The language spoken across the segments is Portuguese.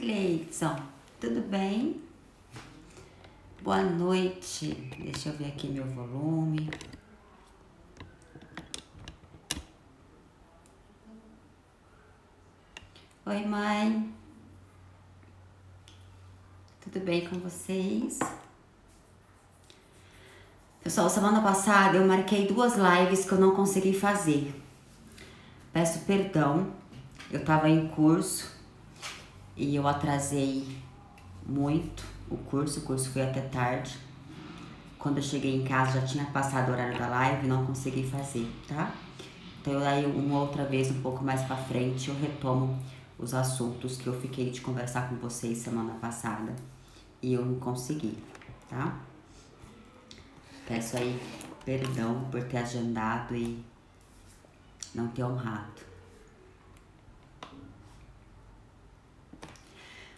Cleidson, tudo bem? Boa noite. Deixa eu ver aqui meu volume. Oi, mãe. Tudo bem com vocês? Pessoal, semana passada eu marquei 2 lives que eu não consegui fazer. Peço perdão. Eu tava em curso e eu atrasei muito o curso foi até tarde. Quando eu cheguei em casa já tinha passado o horário da live e não consegui fazer, tá? Então aí uma outra vez, um pouco mais pra frente, eu retomo os assuntos que eu fiquei de conversar com vocês semana passada e eu não consegui, tá? Peço aí perdão por ter agendado e não ter honrado.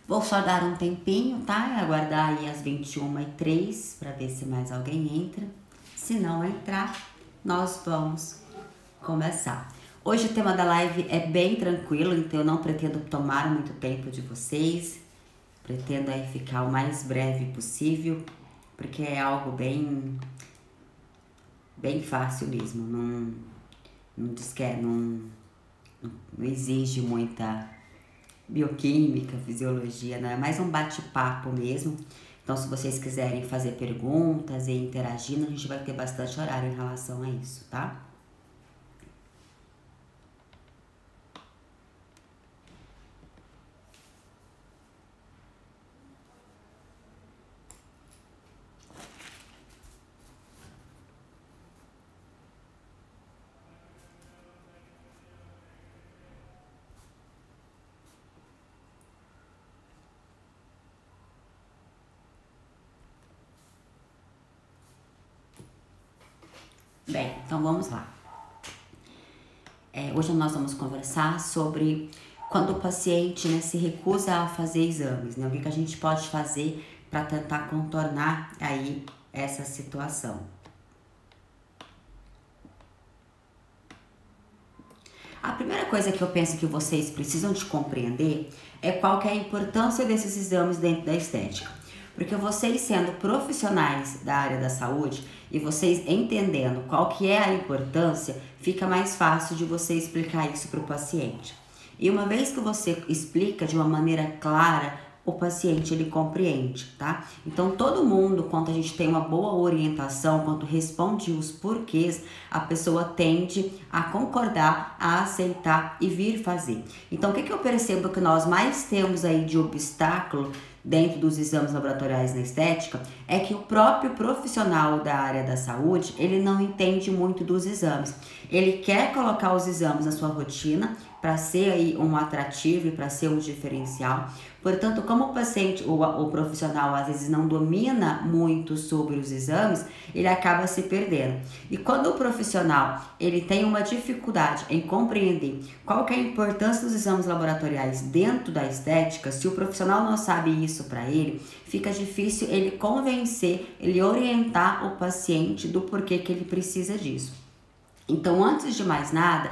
Vou só dar um tempinho, tá? Aguardar aí às 21h03 para ver se mais alguém entra. Se não entrar, nós vamos começar. Hoje o tema da live é bem tranquilo, então eu não pretendo tomar muito tempo de vocês. Pretendo aí ficar o mais breve possível, porque é algo bem fácil mesmo. Não exige muita bioquímica, fisiologia, não é mais um bate-papo mesmo. Então, se vocês quiserem fazer perguntas e interagindo, a gente vai ter bastante horário em relação a isso, tá? Bem, então vamos lá. Hoje nós vamos conversar sobre quando o paciente, né, se recusa a fazer exames, né? O que a gente pode fazer para tentar contornar aí essa situação. A primeira coisa que eu penso que vocês precisam de compreender é qual que é a importância desses exames dentro da estética. Porque vocês sendo profissionais da área da saúde e vocês entendendo qual que é a importância, fica mais fácil de você explicar isso para o paciente. E uma vez que você explica de uma maneira clara, o paciente ele compreende, tá? Então todo mundo, quando a gente tem uma boa orientação, quando responde os porquês, a pessoa tende a concordar, a aceitar e vir fazer. Então o que eu percebo que nós mais temos aí de obstáculo dentro dos exames laboratoriais na estética, é que o próprio profissional da área da saúde, ele não entende muito dos exames. Ele quer colocar os exames na sua rotina para ser aí um atrativo e para ser um diferencial. Portanto, como o paciente, o profissional às vezes não domina muito sobre os exames, ele acaba se perdendo. E quando o profissional ele tem uma dificuldade em compreender qual que é a importância dos exames laboratoriais dentro da estética, se o profissional não sabe isso para ele, fica difícil ele convencer, ele orientar o paciente do porquê que ele precisa disso. Então, antes de mais nada,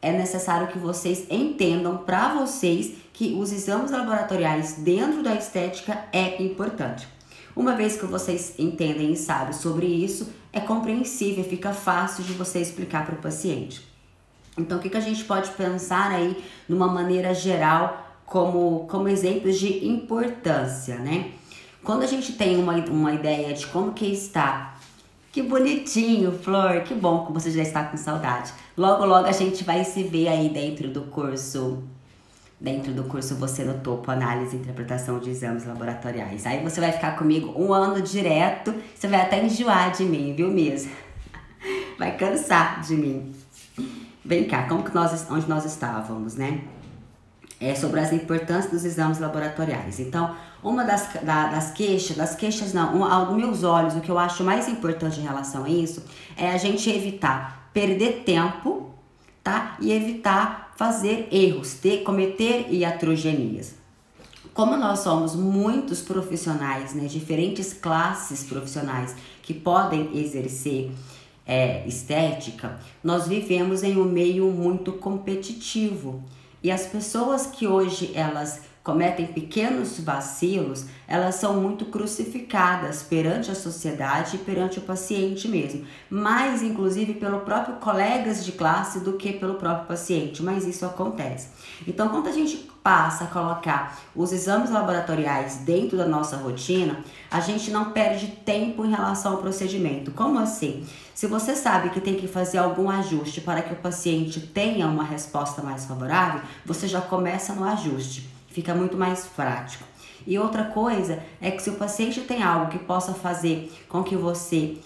é necessário que vocês entendam para vocês que os exames laboratoriais dentro da estética é importante. Uma vez que vocês entendem e sabem sobre isso, é compreensível, fica fácil de você explicar para o paciente. Então, o que a gente pode pensar aí, numa maneira geral, como exemplos de importância, né? Quando a gente tem uma ideia de como que está, que bonitinho, Flor, que bom que você já está com saudade. Logo, logo a gente vai se ver aí dentro do curso Você no Topo, Análise e Interpretação de Exames Laboratoriais. Aí você vai ficar comigo 1 ano direto, você vai até enjoar de mim, viu mesmo? Vai cansar de mim. Vem cá, onde nós estávamos, né? Sobre as importâncias dos exames laboratoriais. Então, uma das queixas não, aos meus olhos, o que eu acho mais importante em relação a isso é a gente evitar perder tempo, tá? E evitar fazer erros, cometer iatrogenias. Como nós somos muitos profissionais, né, diferentes classes profissionais que podem exercer estética, nós vivemos em um meio muito competitivo. E as pessoas que hoje elas cometem pequenos vacilos, elas são muito crucificadas perante a sociedade e perante o paciente mesmo, mais inclusive pelo próprio colegas de classe do que pelo próprio paciente, mas isso acontece. Então, quando a gente passa a colocar os exames laboratoriais dentro da nossa rotina, a gente não perde tempo em relação ao procedimento. Como assim? Se você sabe que tem que fazer algum ajuste para que o paciente tenha uma resposta mais favorável, você já começa no ajuste. Fica muito mais prático. E outra coisa é que se o paciente tem algo que possa fazer com que você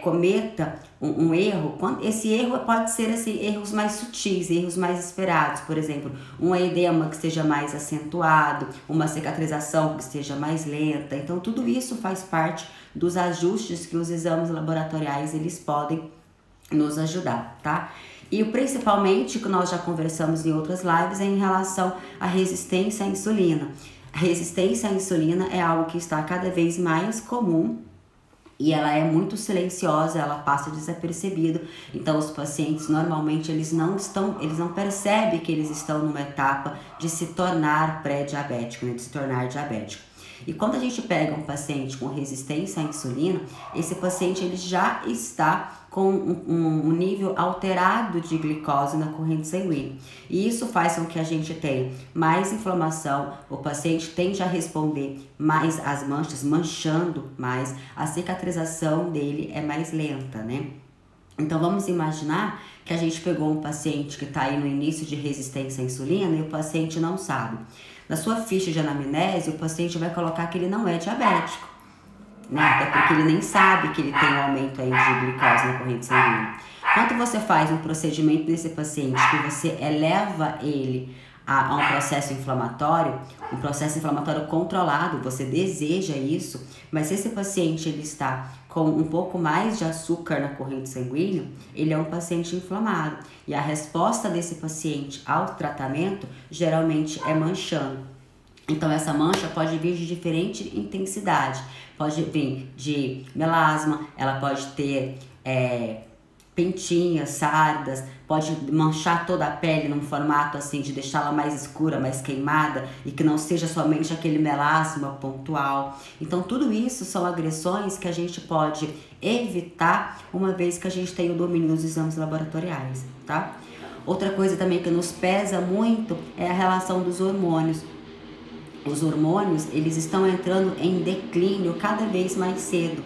cometa um erro, esse erro pode ser assim, erros mais sutis, erros mais esperados, por exemplo, um edema que esteja mais acentuado, uma cicatrização que esteja mais lenta. Então tudo isso faz parte dos ajustes que os exames laboratoriais eles podem nos ajudar, tá? E principalmente, que nós já conversamos em outras lives, é em relação à resistência à insulina. A resistência à insulina é algo que está cada vez mais comum e ela é muito silenciosa, ela passa desapercebido. Então os pacientes normalmente eles não percebem que eles estão numa etapa de se tornar pré-diabético, né, de se tornar diabético. E quando a gente pega um paciente com resistência à insulina, esse paciente ele já está com um nível alterado de glicose na corrente sanguínea. E isso faz com que a gente tenha mais inflamação, o paciente tende a responder mais às manchas, manchando mais, a cicatrização dele é mais lenta, né? Então vamos imaginar que a gente pegou um paciente que está aí no início de resistência à insulina e o paciente não sabe. Na sua ficha de anamnese, o paciente vai colocar que ele não é diabético, né? Até porque ele nem sabe que ele tem um aumento aí de glicose na corrente sanguínea. Quando você faz um procedimento desse paciente que você eleva ele a um processo inflamatório controlado, você deseja isso, mas se esse paciente ele está com um pouco mais de açúcar na corrente sanguínea, ele é um paciente inflamado. E a resposta desse paciente ao tratamento geralmente é manchando. Então essa mancha pode vir de diferente intensidade. Pode vir de melasma, ela pode ter pentinhas, sardas, pode manchar toda a pele num formato assim de deixá-la mais escura, mais queimada e que não seja somente aquele melasma pontual. Então tudo isso são agressões que a gente pode evitar uma vez que a gente tem o domínio dos exames laboratoriais, tá? Outra coisa também que nos pesa muito é a relação dos hormônios. Os hormônios, eles estão entrando em declínio cada vez mais cedo.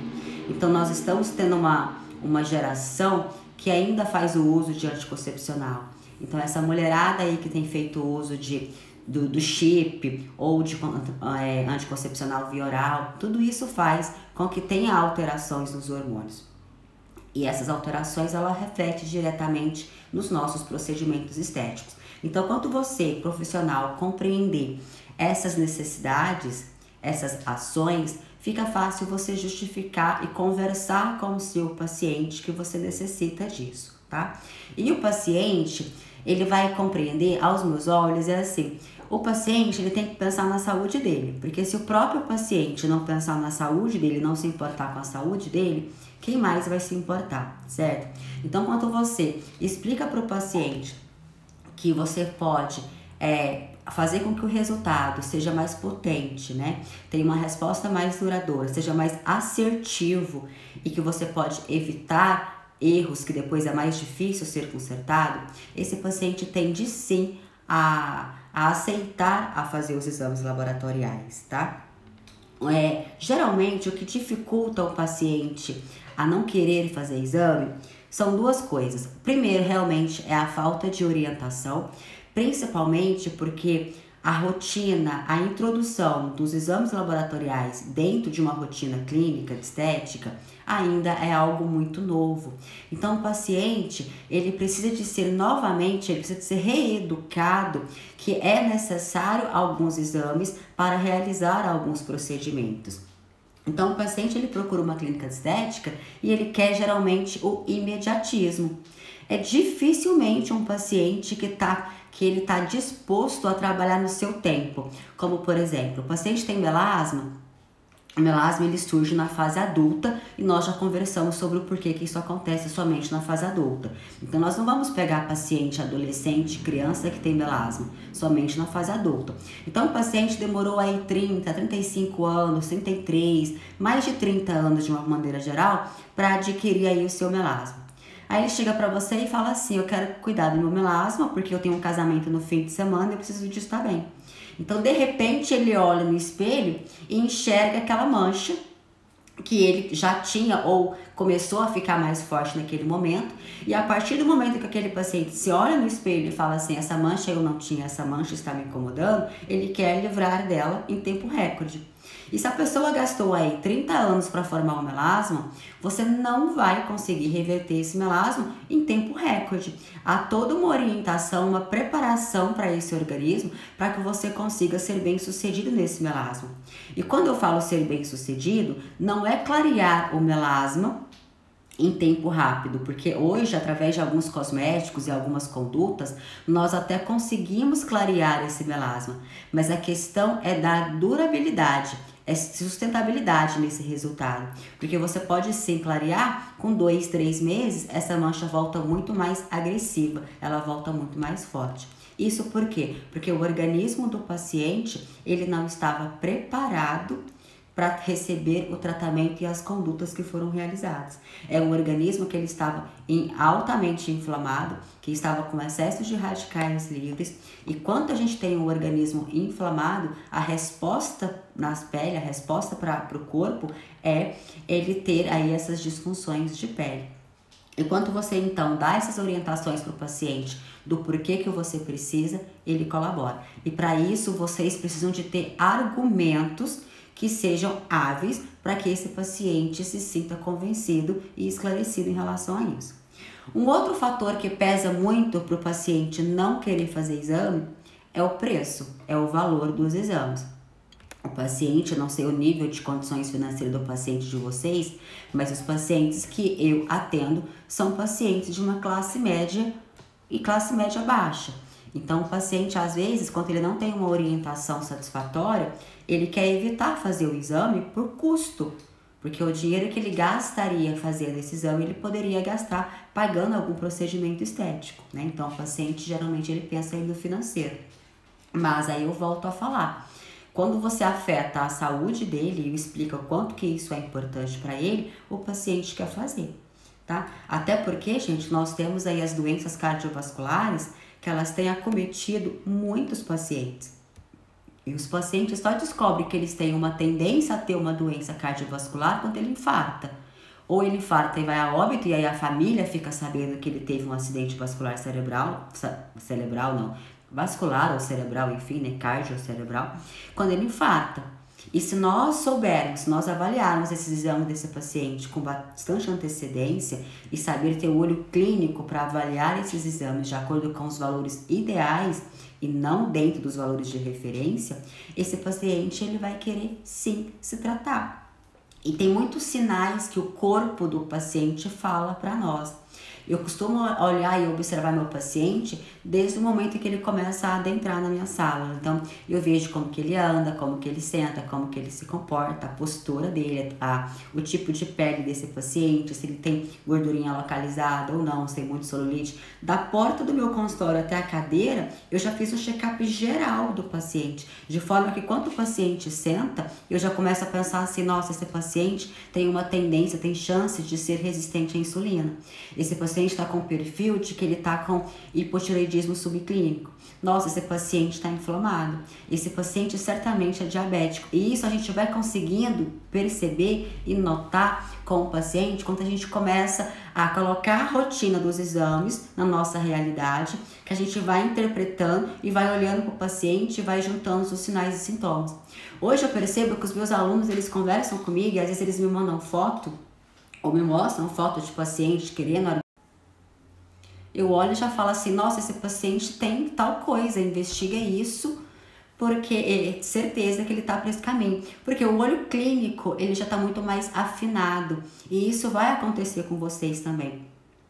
Então nós estamos tendo uma geração que ainda faz o uso de anticoncepcional. Então essa mulherada aí que tem feito uso do chip ou de anticoncepcional via oral, tudo isso faz com que tenha alterações nos hormônios. E essas alterações, ela reflete diretamente nos nossos procedimentos estéticos. Então, quando você, profissional, compreender essas necessidades, essas ações, fica fácil você justificar e conversar com o seu paciente que você necessita disso, tá? E o paciente, ele vai compreender, aos meus olhos, é assim, o paciente ele tem que pensar na saúde dele, porque se o próprio paciente não pensar na saúde dele, não se importar com a saúde dele, quem mais vai se importar, certo? Então, quando você explica para o paciente que você pode fazer com que o resultado seja mais potente, né? Tenha uma resposta mais duradoura, seja mais assertivo e que você pode evitar erros que depois é mais difícil ser consertado, esse paciente tende sim a aceitar a fazer os exames laboratoriais, tá? Geralmente o que dificulta o paciente a não querer fazer exame são duas coisas. Primeiro, realmente, é a falta de orientação, principalmente porque a rotina, a introdução dos exames laboratoriais dentro de uma rotina clínica de estética ainda é algo muito novo. Então o paciente, ele precisa de ser novamente, ele precisa de ser reeducado que é necessário alguns exames para realizar alguns procedimentos. Então o paciente ele procura uma clínica de estética e ele quer geralmente o imediatismo. É dificilmente um paciente que ele está disposto a trabalhar no seu tempo. Como por exemplo, o paciente tem melasma, O melasma ele surge na fase adulta e nós já conversamos sobre o porquê que isso acontece somente na fase adulta. Então nós não vamos pegar paciente adolescente, criança que tem melasma, somente na fase adulta. Então o paciente demorou aí 30, 35 anos, 33, mais de 30 anos de uma maneira geral para adquirir aí o seu melasma. Aí ele chega para você e fala assim, eu quero cuidar do meu melasma porque eu tenho um casamento no fim de semana e eu preciso disso estar bem. Então, de repente, ele olha no espelho e enxerga aquela mancha que ele já tinha ou começou a ficar mais forte naquele momento. E a partir do momento que aquele paciente se olha no espelho e fala assim, essa mancha eu não tinha, essa mancha está me incomodando, ele quer livrar dela em tempo recorde. E se a pessoa gastou aí 30 anos para formar um melasma, você não vai conseguir reverter esse melasma em tempo recorde. Há toda uma orientação, uma preparação para esse organismo para que você consiga ser bem sucedido nesse melasma. E quando eu falo ser bem sucedido, não é clarear o melasma em tempo rápido, porque hoje, através de alguns cosméticos e algumas condutas, nós até conseguimos clarear esse melasma, mas a questão é da durabilidade, é sustentabilidade nesse resultado, porque você pode sim clarear, com 2, 3 meses, essa mancha volta muito mais agressiva, ela volta muito mais forte. Isso por quê? Porque o organismo do paciente, ele não estava preparado para receber o tratamento e as condutas que foram realizadas. É um organismo que ele estava altamente inflamado, que estava com excesso de radicais livres, e quando a gente tem um organismo inflamado, a resposta nas pele, a resposta para o corpo é ele ter aí essas disfunções de pele. Enquanto você então dá essas orientações para o paciente do porquê que você precisa, ele colabora. E para isso vocês precisam de ter argumentos que sejam hábeis para que esse paciente se sinta convencido e esclarecido em relação a isso. Um outro fator que pesa muito para o paciente não querer fazer exame é o preço, é o valor dos exames. O paciente, não sei o nível de condições financeiras do paciente de vocês, mas os pacientes que eu atendo são pacientes de uma classe média e classe média baixa. Então, o paciente, às vezes, quando ele não tem uma orientação satisfatória, ele quer evitar fazer o exame por custo, porque o dinheiro que ele gastaria fazendo esse exame, ele poderia gastar pagando algum procedimento estético, né? Então, o paciente, geralmente, ele pensa aí no financeiro. Mas aí eu volto a falar. Quando você afeta a saúde dele e explica o quanto que isso é importante para ele, o paciente quer fazer, tá? Até porque, gente, nós temos aí as doenças cardiovasculares que elas têm acometido muitos pacientes. E os pacientes só descobrem que eles têm uma tendência a ter uma doença cardiovascular quando ele infarta. Ou ele infarta e vai a óbito e aí a família fica sabendo que ele teve um acidente vascular vascular ou cerebral, enfim, né, cardiocerebral, quando ele infarta. E se nós soubermos, se nós avaliarmos esses exames desse paciente com bastante antecedência e saber ter o olho clínico para avaliar esses exames de acordo com os valores ideais e não dentro dos valores de referência, esse paciente ele vai querer sim se tratar. E tem muitos sinais que o corpo do paciente fala para nós. Eu costumo olhar e observar meu paciente desde o momento que ele começa a adentrar na minha sala. Então, eu vejo como que ele anda, como que ele senta, como que ele se comporta, a postura dele, o tipo de pele desse paciente, se ele tem gordurinha localizada ou não, se tem muito celulite. Da porta do meu consultório até a cadeira, eu já fiz um check-up geral do paciente, de forma que quando o paciente senta, eu já começo a pensar assim, nossa, esse paciente tem uma tendência, tem chance de ser resistente à insulina. Esse paciente está com perfil de que ele está com hipotireoidismo subclínico. Nossa, esse paciente está inflamado. Esse paciente certamente é diabético. E isso a gente vai conseguindo perceber e notar com o paciente quando a gente começa a colocar a rotina dos exames na nossa realidade, que a gente vai interpretando e vai olhando para o paciente e vai juntando os sinais e sintomas. Hoje eu percebo que os meus alunos, eles conversam comigo e às vezes eles me mandam foto ou me mostram foto de paciente querendo. Eu olho e já falo assim, nossa, esse paciente tem tal coisa, investiga isso, porque é certeza que ele está para esse caminho. Porque o olho clínico, ele já está muito mais afinado, e isso vai acontecer com vocês também.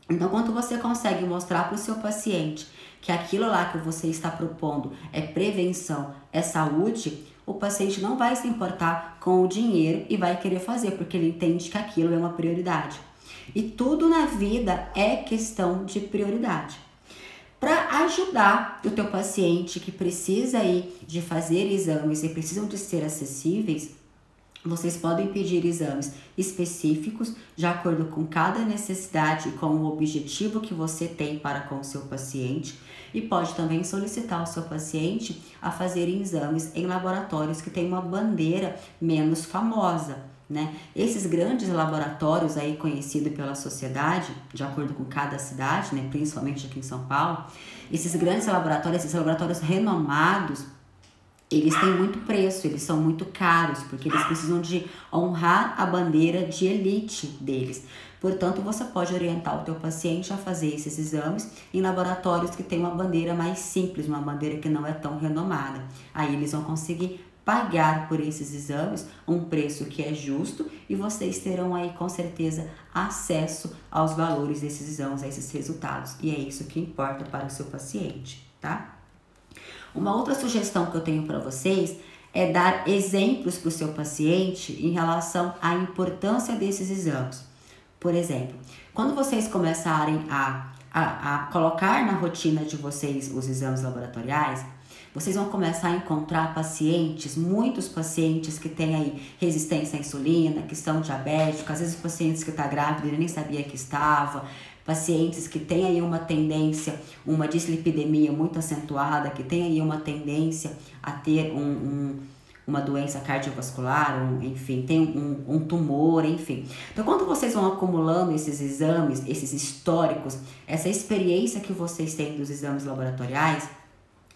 Então, quando você consegue mostrar para o seu paciente que aquilo lá que você está propondo é prevenção, é saúde, o paciente não vai se importar com o dinheiro e vai querer fazer, porque ele entende que aquilo é uma prioridade. E tudo na vida é questão de prioridade. Para ajudar o teu paciente que precisa aí de fazer exames e precisam de ser acessíveis, vocês podem pedir exames específicos de acordo com cada necessidade e com o objetivo que você tem para com o seu paciente, e pode também solicitar o seu paciente a fazer exames em laboratórios que têm uma bandeira menos famosa, né? Esses grandes laboratórios aí conhecidos pela sociedade, de acordo com cada cidade, né, principalmente aqui em São Paulo, esses grandes laboratórios, esses laboratórios renomados, eles têm muito preço, eles são muito caros, porque eles precisam de honrar a bandeira de elite deles. Portanto, você pode orientar o teu paciente a fazer esses exames em laboratórios que têm uma bandeira mais simples, uma bandeira que não é tão renomada. Aí eles vão conseguir pagar por esses exames um preço que é justo e vocês terão aí com certeza acesso aos valores desses exames, a esses resultados. E é isso que importa para o seu paciente, tá? Uma outra sugestão que eu tenho para vocês é dar exemplos para o seu paciente em relação à importância desses exames. Por exemplo, quando vocês começarem a colocar na rotina de vocês os exames laboratoriais, vocês vão começar a encontrar pacientes, muitos pacientes que têm aí resistência à insulina, que são diabéticos, às vezes pacientes que estão grávidos e nem sabia que estava, pacientes que têm aí uma tendência, uma dislipidemia muito acentuada, que têm aí uma tendência a ter uma doença cardiovascular, enfim, tem um tumor, enfim. Então, quando vocês vão acumulando esses exames, esses históricos, essa experiência que vocês têm dos exames laboratoriais,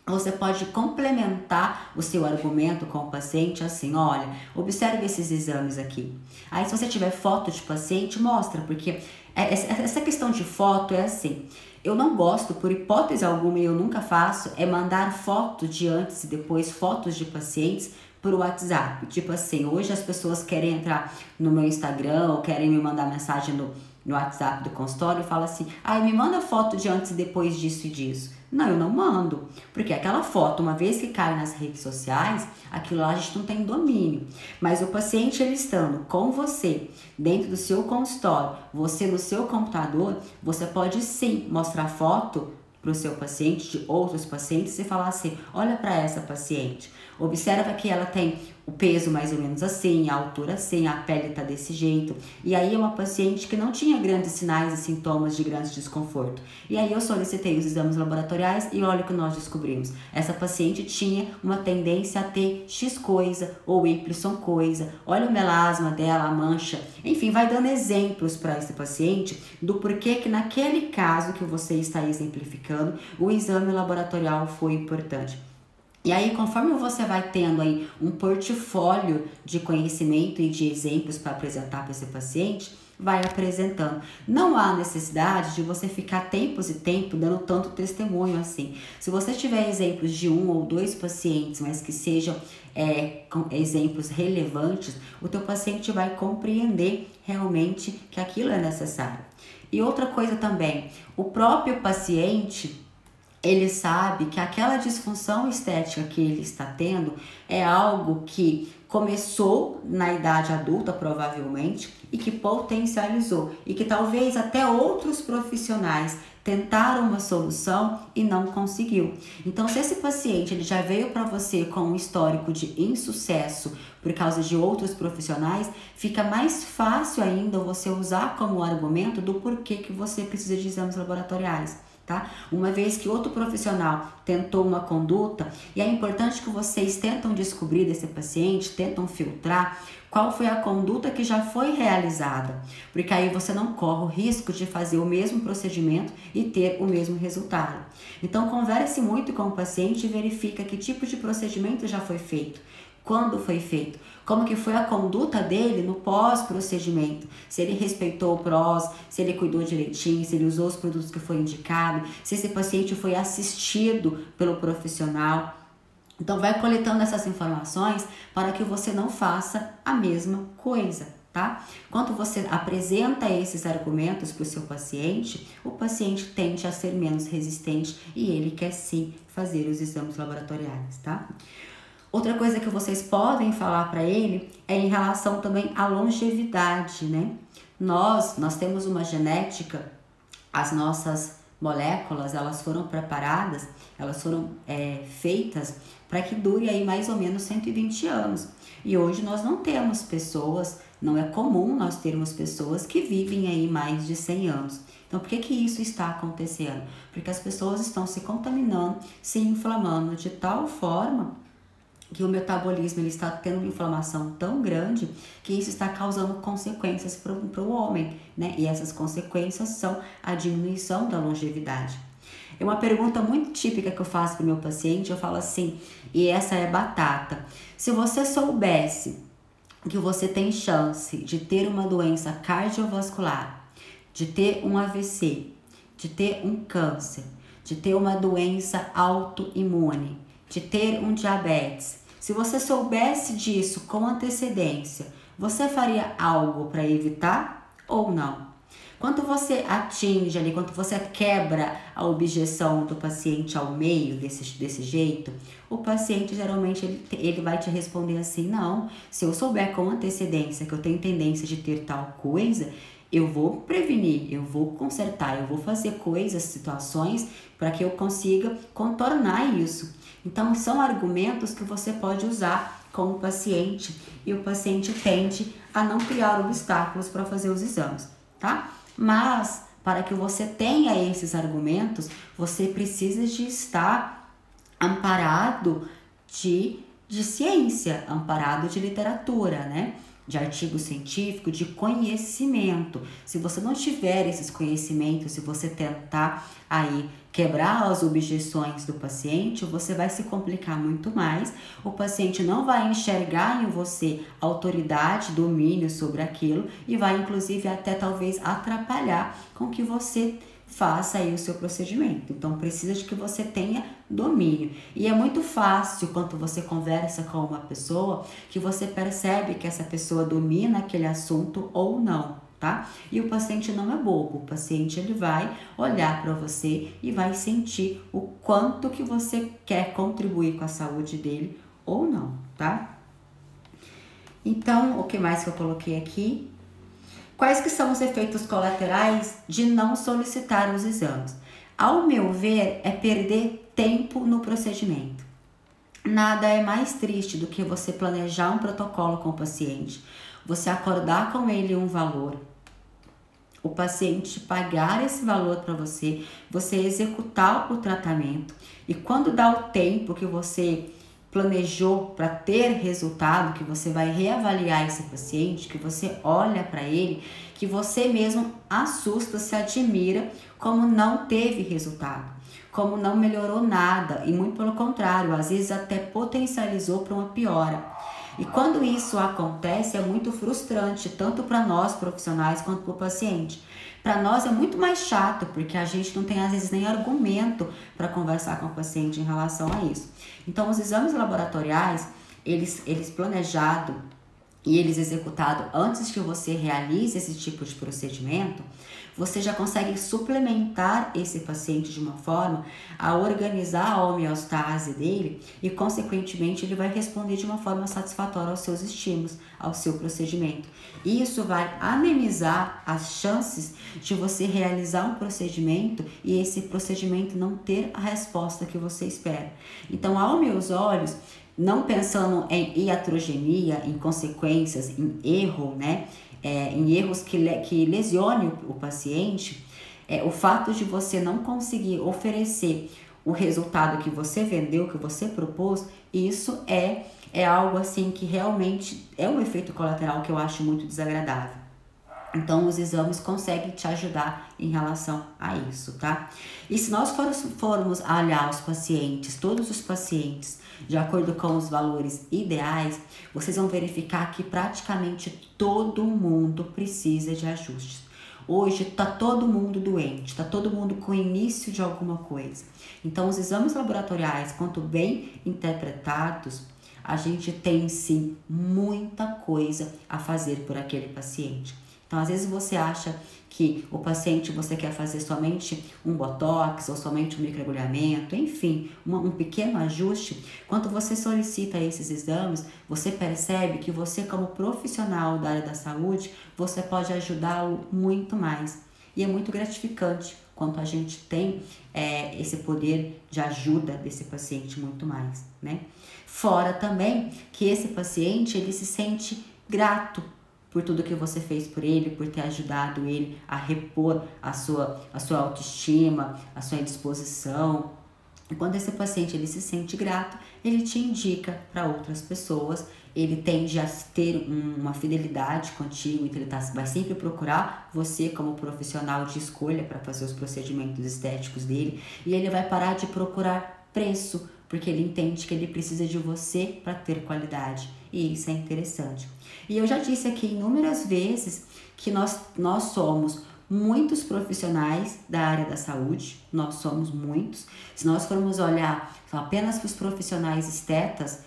você pode complementar o seu argumento com o paciente assim, olha, observe esses exames aqui. Aí se você tiver foto de paciente, mostra, porque essa questão de foto é assim, eu não gosto, por hipótese alguma, e eu nunca faço, é mandar foto de antes e depois, fotos de pacientes por WhatsApp. Tipo assim, hoje as pessoas querem entrar no meu Instagram ou querem me mandar mensagem no WhatsApp do consultório e fala assim, me manda foto de antes e depois disso e disso. Não, eu não mando, porque aquela foto, uma vez que cai nas redes sociais, aquilo lá a gente não tem domínio. Mas o paciente, ele estando com você, dentro do seu consultório, você no seu computador, você pode sim mostrar foto para o seu paciente, de outros pacientes, e falar assim, olha para essa paciente, observa que ela tem o peso mais ou menos assim, a altura assim, a pele tá desse jeito. E aí é uma paciente que não tinha grandes sinais e sintomas de grande desconforto. E aí eu solicitei os exames laboratoriais e olha o que nós descobrimos. Essa paciente tinha uma tendência a ter X coisa ou Y coisa. Olha o melasma dela, a mancha. Enfim, vai dando exemplos para esse paciente do porquê que naquele caso que você está exemplificando, o exame laboratorial foi importante. E aí, conforme você vai tendo aí um portfólio de conhecimento e de exemplos para apresentar para esse paciente, vai apresentando. Não há necessidade de você ficar tempos e tempo dando tanto testemunho assim. Se você tiver exemplos de 1 ou 2 pacientes, mas que sejam exemplos relevantes, o teu paciente vai compreender realmente que aquilo é necessário. E outra coisa também, o próprio paciente, ele sabe que aquela disfunção estética que ele está tendo é algo que começou na idade adulta, provavelmente, e que potencializou, e que talvez até outros profissionais tentaram uma solução e não conseguiu. Então, se esse paciente ele já veio para você com um histórico de insucesso por causa de outros profissionais, fica mais fácil ainda você usar como argumento do porquê que você precisa de exames laboratoriais. Tá? Uma vez que outro profissional tentou uma conduta, e é importante que vocês tentam descobrir desse paciente, tentam filtrar qual foi a conduta que já foi realizada, porque aí você não corre o risco de fazer o mesmo procedimento e ter o mesmo resultado. Então converse muito com o paciente e verifica que tipo de procedimento já foi feito, quando foi feito, como que foi a conduta dele no pós-procedimento, se ele respeitou o prós, se ele cuidou direitinho, se ele usou os produtos que foi indicado, se esse paciente foi assistido pelo profissional. Então vai coletando essas informações para que você não faça a mesma coisa, tá? Quando você apresenta esses argumentos para o seu paciente, o paciente tende a ser menos resistente e ele quer sim fazer os exames laboratoriais, tá? Outra coisa que vocês podem falar para ele é em relação também à longevidade, né? Nós temos uma genética, as nossas moléculas, elas foram preparadas, elas foram feitas para que dure aí mais ou menos 120 anos. E hoje nós não temos pessoas, não é comum nós termos pessoas que vivem aí mais de 100 anos. Então, por que isso está acontecendo? Porque as pessoas estão se contaminando, se inflamando de tal forma que o metabolismo ele está tendo uma inflamação tão grande que isso está causando consequências para o homem, né? E essas consequências são a diminuição da longevidade. É uma pergunta muito típica que eu faço para o meu paciente, eu falo assim, e essa é batata. Se você soubesse que você tem chance de ter uma doença cardiovascular, de ter um AVC, de ter um câncer, de ter uma doença autoimune, de ter um diabetes, se você soubesse disso com antecedência, você faria algo para evitar ou não? Quando você atinge ali, quando você quebra a objeção do paciente ao meio desse jeito, o paciente geralmente ele vai te responder assim, não, se eu souber com antecedência que eu tenho tendência de ter tal coisa, eu vou prevenir, eu vou consertar, eu vou fazer coisas, situações para que eu consiga contornar isso. Então, são argumentos que você pode usar com o paciente e o paciente tende a não criar obstáculos para fazer os exames, tá? Mas, para que você tenha esses argumentos, você precisa de estar amparado de ciência, amparado de literatura, né? De artigo científico, de conhecimento. Se você não tiver esses conhecimentos, se você tentar aí quebrar as objeções do paciente, você vai se complicar muito mais. O paciente não vai enxergar em você autoridade, domínio sobre aquilo e vai inclusive até talvez atrapalhar com que você faça aí o seu procedimento. Então precisa de que você tenha domínio. E é muito fácil quando você conversa com uma pessoa que você percebe que essa pessoa domina aquele assunto ou não, tá? E o paciente não é bobo. O paciente ele vai olhar para você e vai sentir o quanto que você quer contribuir com a saúde dele ou não, tá? Então, o que mais que eu coloquei aqui? Quais que são os efeitos colaterais de não solicitar os exames? Ao meu ver, é perder tempo no procedimento. Nada é mais triste do que você planejar um protocolo com o paciente, você acordar com ele um valor, o paciente pagar esse valor para você, você executar o tratamento e quando dá o tempo que você planejou para ter resultado, que você vai reavaliar esse paciente, que você olha para ele, que você mesmo assusta, se admira como não teve resultado, como não melhorou nada e muito pelo contrário, às vezes até potencializou para uma piora. E quando isso acontece é muito frustrante, tanto para nós profissionais quanto para o paciente. Para nós é muito mais chato, porque a gente não tem às vezes nem argumento para conversar com o paciente em relação a isso. Então os exames laboratoriais, eles planejados e eles executados antes que você realize esse tipo de procedimento, você já consegue suplementar esse paciente de uma forma a organizar a homeostase dele e, consequentemente, ele vai responder de uma forma satisfatória aos seus estímulos, ao seu procedimento. E isso vai amenizar as chances de você realizar um procedimento e esse procedimento não ter a resposta que você espera. Então, aos meus olhos, não pensando em iatrogenia, em consequências, em erro, né? Em erros que lesione o paciente, o fato de você não conseguir oferecer o resultado que você vendeu, que você propôs, isso é algo assim que realmente é um efeito colateral que eu acho muito desagradável. Então, os exames conseguem te ajudar em relação a isso, tá? E se nós formos olhar os pacientes, todos os pacientes, de acordo com os valores ideais, vocês vão verificar que praticamente todo mundo precisa de ajustes. Hoje está todo mundo doente, está todo mundo com início de alguma coisa. Então, os exames laboratoriais, quanto bem interpretados, a gente tem sim muita coisa a fazer por aquele paciente. Então, às vezes você acha que o paciente você quer fazer somente um botox ou somente um microagulhamento, enfim, um pequeno ajuste. Quando você solicita esses exames, você percebe que você, como profissional da área da saúde, você pode ajudá-lo muito mais. E é muito gratificante quando a gente tem esse poder de ajuda desse paciente muito mais, né? Fora também que esse paciente, ele se sente grato por tudo que você fez por ele, por ter ajudado ele a repor a sua autoestima, a sua disposição. E quando esse paciente ele se sente grato, ele te indica para outras pessoas, ele tende a ter uma fidelidade contigo, então ele vai sempre procurar você como profissional de escolha para fazer os procedimentos estéticos dele, e ele vai parar de procurar preço, porque ele entende que ele precisa de você para ter qualidade, e isso é interessante. E eu já disse aqui inúmeras vezes que nós somos muitos profissionais da área da saúde, nós somos muitos. Se nós formos olhar apenas para os profissionais estetas,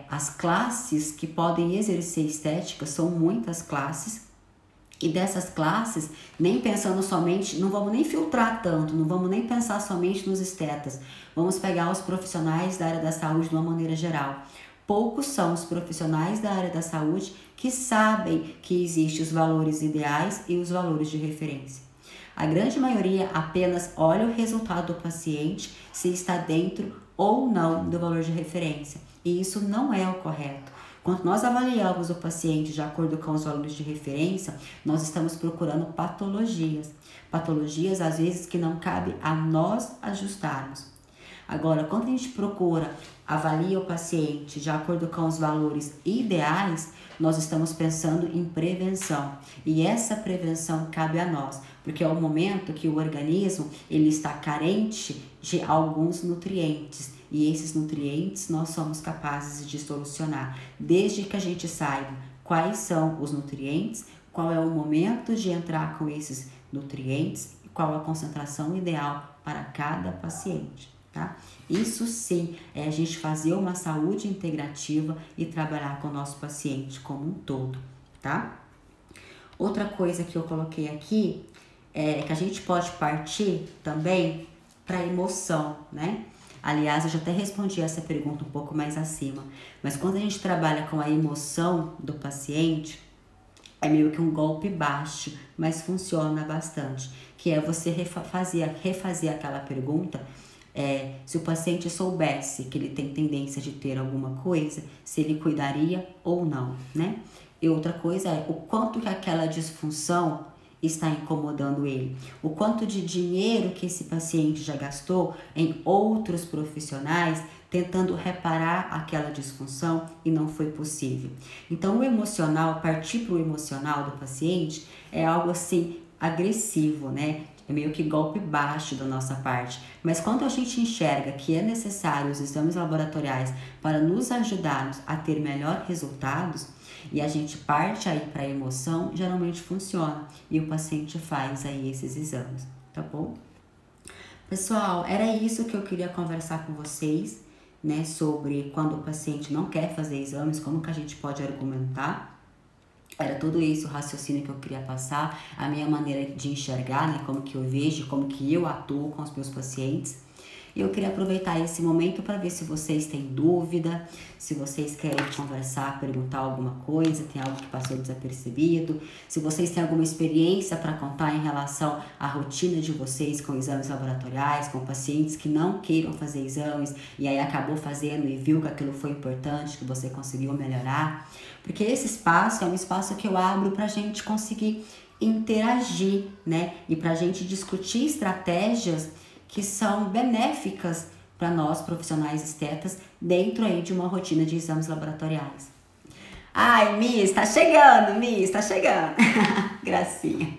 as classes que podem exercer estética são muitas classes, e dessas classes, nem pensando somente, não vamos nem filtrar tanto, não vamos nem pensar somente nos estetas, vamos pegar os profissionais da área da saúde de uma maneira geral. Poucos são os profissionais da área da saúde que sabem que existem os valores ideais e os valores de referência. A grande maioria apenas olha o resultado do paciente, se está dentro ou não do valor de referência. E isso não é o correto. Quando nós avaliamos o paciente de acordo com os valores de referência, nós estamos procurando patologias. Patologias, às vezes, que não cabe a nós ajustarmos. Agora, quando a gente avalia o paciente de acordo com os valores ideais, nós estamos pensando em prevenção. E essa prevenção cabe a nós, porque é o momento que o organismo ele está carente de alguns nutrientes. E esses nutrientes nós somos capazes de solucionar, desde que a gente saiba quais são os nutrientes, qual é o momento de entrar com esses nutrientes e qual a concentração ideal para cada paciente. Tá? Isso sim é a gente fazer uma saúde integrativa e trabalhar com o nosso paciente como um todo, tá? Outra coisa que eu coloquei aqui é que a gente pode partir também para a emoção, né? Aliás, eu já até respondi essa pergunta um pouco mais acima, mas quando a gente trabalha com a emoção do paciente, é meio que um golpe baixo, mas funciona bastante, que é você refazer aquela pergunta. Se o paciente soubesse que ele tem tendência de ter alguma coisa, se ele cuidaria ou não, né? E outra coisa é o quanto que aquela disfunção está incomodando ele, o quanto de dinheiro que esse paciente já gastou em outros profissionais tentando reparar aquela disfunção e não foi possível. Então, o emocional, partir para o emocional do paciente é algo assim agressivo, né? É meio que golpe baixo da nossa parte. Mas quando a gente enxerga que é necessário os exames laboratoriais para nos ajudarmos a ter melhores resultados, e a gente parte aí para a emoção, geralmente funciona. E o paciente faz aí esses exames, tá bom? Pessoal, era isso que eu queria conversar com vocês, né? Sobre quando o paciente não quer fazer exames, como que a gente pode argumentar. Era tudo isso o raciocínio que eu queria passar, a minha maneira de enxergar, né? Como que eu vejo, como que eu atuo com os meus pacientes. E eu queria aproveitar esse momento para ver se vocês têm dúvida, se vocês querem conversar, perguntar alguma coisa, tem algo que passou desapercebido, se vocês têm alguma experiência para contar em relação à rotina de vocês com exames laboratoriais, com pacientes que não queiram fazer exames e aí acabou fazendo e viu que aquilo foi importante, que você conseguiu melhorar. Porque esse espaço é um espaço que eu abro para a gente conseguir interagir, né? E para a gente discutir estratégias que são benéficas para nós, profissionais estetas, dentro aí de uma rotina de exames laboratoriais. Ai, Miss, tá chegando, Miss, tá chegando. Gracinha.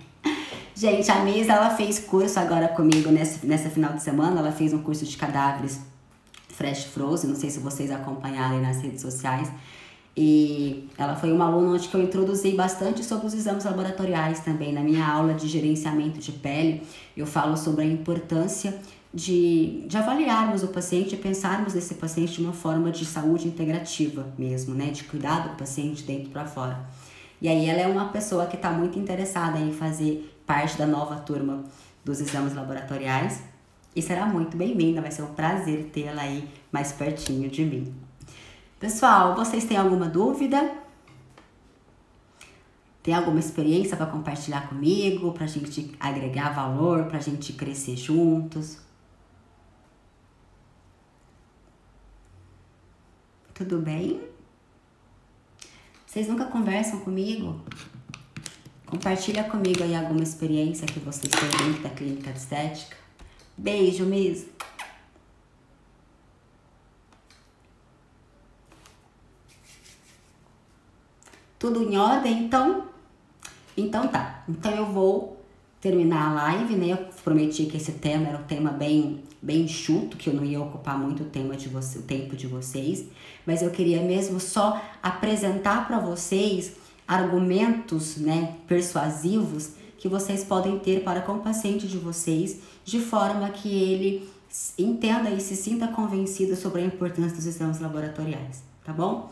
Gente, a Miss, ela fez curso agora comigo nessa final de semana, ela fez um curso de cadáveres Fresh Frozen, não sei se vocês acompanharam aí nas redes sociais. E ela foi uma aluna onde que eu introduzi bastante sobre os exames laboratoriais também. Na minha aula de gerenciamento de pele, eu falo sobre a importância de avaliarmos o paciente e pensarmos nesse paciente de uma forma de saúde integrativa mesmo, né? De cuidar do paciente dentro para fora. E aí ela é uma pessoa que está muito interessada em fazer parte da nova turma dos exames laboratoriais e será muito bem-vinda, vai ser um prazer tê-la aí mais pertinho de mim. Pessoal, vocês têm alguma dúvida? Tem alguma experiência para compartilhar comigo, para a gente agregar valor, para a gente crescer juntos? Tudo bem? Vocês nunca conversam comigo? Compartilha comigo aí alguma experiência que vocês têm dentro da clínica de estética. Beijo, Miss! Tudo em ordem, então? Então tá. Então eu vou terminar a live, né? Eu prometi que esse tema era um tema bem enxuto, que eu não ia ocupar muito o tempo de vocês, mas eu queria mesmo só apresentar para vocês argumentos, né, persuasivos que vocês podem ter para com o paciente de vocês, de forma que ele entenda e se sinta convencido sobre a importância dos exames laboratoriais, tá bom?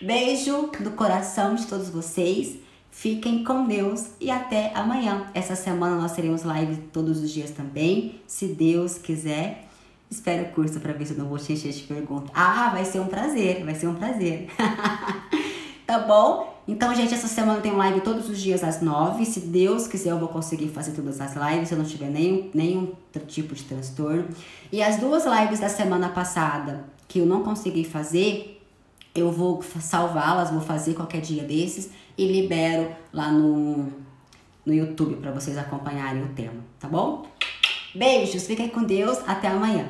Beijo do coração de todos vocês. Fiquem com Deus e até amanhã. Essa semana nós teremos live todos os dias também, se Deus quiser. Espero o curso para ver se eu não vou te encher de perguntas. Ah, vai ser um prazer, vai ser um prazer. Tá bom? Então, gente, essa semana tem live todos os dias às 9. Se Deus quiser, eu vou conseguir fazer todas as lives, se eu não tiver nenhum tipo de transtorno. E as 2 lives da semana passada que eu não consegui fazer, eu vou salvá-las, vou fazer qualquer dia desses e libero lá no YouTube para vocês acompanharem o tema, tá bom? Beijos, fiquem com Deus, até amanhã.